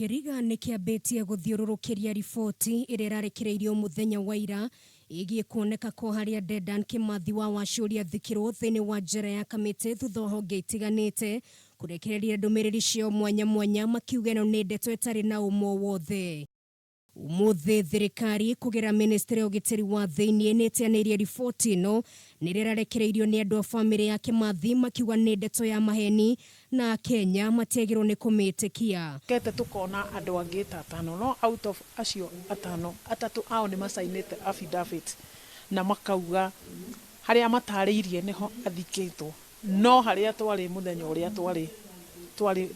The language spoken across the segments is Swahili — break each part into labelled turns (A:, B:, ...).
A: Kĩriga nĩ kĩambĩtie gũthiũrũrũkĩria riboti ĩrĩa ĩrarekereirio mũthenya wa ira ĩgiĩ kuoneka kwa harĩa Dedan Kimathi wa Wachuri athikirwo thĩinĩ wa njera ya Kamĩtĩ thutha wa honge itiganĩte kũrekereria ndũmĩrĩri ciao mwanya mwanya makiuga ĩno nĩ ndeto ĩtarĩ na ũma wothe. Umuthi thirikari kũgerera Ministry ya Ũgitĩri wa Thĩinĩ nĩ ĩteanĩirie riboti ĩno nĩ rĩrarekereirio nĩ andũ a bamĩrĩ ya Kimathi makiuga nĩ ndeto ya maheni na Kenya matiagĩrĩirwo nĩ kũmĩtĩkia.
B: Kete tukona andũ angĩ atano no out of acio atano atatu ao nĩ masainĩte affidavit na makauga harĩa matarĩirie nĩho athikĩtwo no harĩa twarĩ mũthenya ũrĩa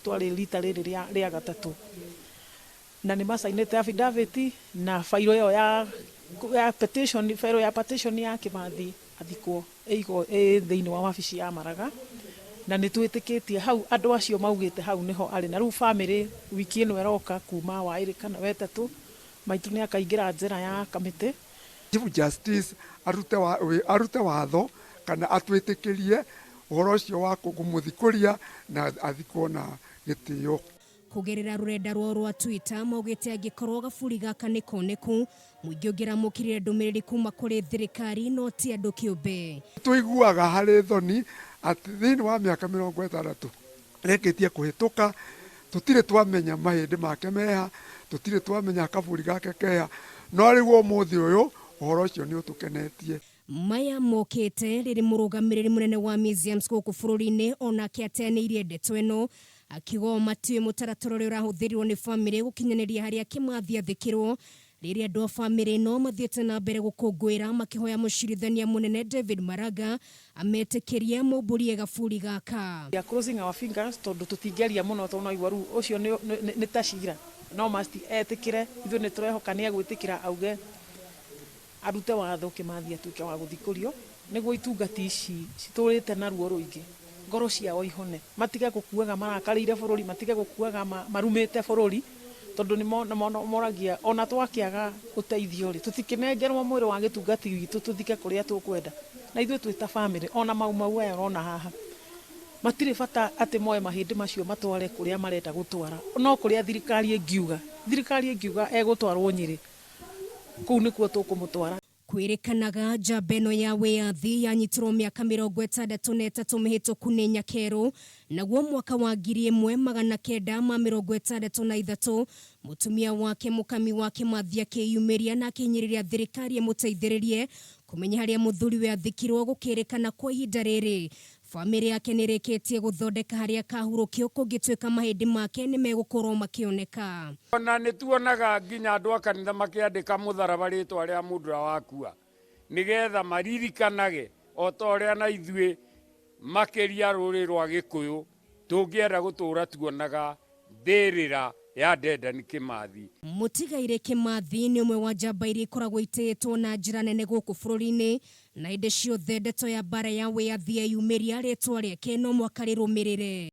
B: twarĩ rita rĩrĩ rĩa gatatũ na nĩ masainĩte affidavit na failo ĩyo ya petition failo ya petition ya Kimathi athikwo thĩinĩ wa wabici ya Maraga na nĩ twĩtĩkĩtie hau andũ acio maugĩte hau nĩho arĩ na rĩu family wiki ĩno ĩroka kuma wa ĩrĩ kana wetatũ maitũ nĩ akaingĩra njĩra ya Kamĩtĩ.
C: Chief Justice arute watho kana atwĩtĩkĩrie ũhoro ũcio wa kũmũthikũria na athikwo na gĩtĩo.
A: Kũgerera rũrenda rwa Twitter maugĩte angĩkorwo gaburi gaka nĩ koneku mũingĩ ũngĩramũkĩrire ndũmĩrĩri kuma kũrĩ thirikari no ti andũ kĩũmbe.
C: Tũiguaga harĩ thoni atĩ thĩinĩ wa mĩaka 60 rekĩtie kũhĩtũka tũtirĩ twamenya mahĩndĩ make meha tũtirĩ twamenya kaburi gake keha no rĩu ũmũthĩ ũyũ ũhoro ũcio nĩ ũtũkenetie.
A: Maya mokĩte rĩrĩ mũrũgamĩrĩri mũnene wa museums gũkũ bũrũri-inĩ onake ateanĩirie ndeto ĩno akiuga matiũĩ mũtaratara ũrĩa ũrahũthĩrirwo nĩ bamĩrĩ gũkinyanĩria harĩa Kimathi athikirwo rĩrĩa andũ a bamĩrĩ ĩno mathiĩte na mbere gũkũngũĩra makĩhoya mũcirithania mũnene David Maraga ametĩkĩrie mũmbũrie gaburi gaka.
B: We are crossing our fingers tondũ tũtingĩaria mũno tondũ no igua rĩu ũcio nĩ ta cira no must etĩkĩre ithuĩ nĩ tũrehoka nĩ egwĩtĩkĩra auge arute watho Kimathi atuĩke wa gũthikũrio nĩguo itungati ici citũrĩte na ruo rũingĩ ngoro ciao ihone matige gũkuaga marakarĩire bũrũri matige gũkuaga marumĩte bũrũri tondũ nĩ moragia ona twakĩaga ũteithio rĩ tũtikinengerwo mwĩrĩ wa gĩtungati witũ tũthike kũrĩa tũkwenda na ithuĩ twĩ ta family ona mau aya ona haha matirĩ bata atĩ moe mahĩndĩ macio matware kũrĩa marenda gũtwara no kũrĩa thirikari ĩngiuga egũtwarwo Nyĩrĩ kũu nĩkuo tũkũmũtwara.
A: Kwĩrĩkanaga njamba ĩno ya wĩyathi yanyitirwo mĩaka 63 mĩhĩtũku nĩ nyakerũ naguo mwaka wa 1963 mũtumia wake mũkami wa Kimathi akĩyumĩria na akĩnyĩrĩria thirikari mũteithĩrĩrie kũmenya harĩa mũthuriwe athikirwo gũkĩrĩkana kwa ihinda rĩrĩ. Famĩrĩ yake nĩ rĩkĩtie gũthondeka harĩa kahurũkio kũngĩtuĩka mahĩndĩ make nĩ megũkorwo makĩoneka.
D: Ona nĩ tuonaga nginya andũ a kanitha makĩandĩka mũtharaba rĩtwa rĩa mũndũ ũrĩa wakua nĩgetha maririkanage o ta ũrĩa na ithuĩ makĩria rũrĩrĩ rwa Gĩkũyũ tũngĩenda gũtũũra tuonaga mbĩrĩra ya Dedan Kimathi.
A: Mũtigaire Kimathi nĩ ũmwe wa njamba iria ikoragwo itĩĩtwo na njĩra nene gũkũ bũrũri-inĩ na hĩndĩ ciothe ndeto ya mbara ya wĩyathi yeyumĩria rĩtwa rĩake no mwaka rĩrũmĩrĩre.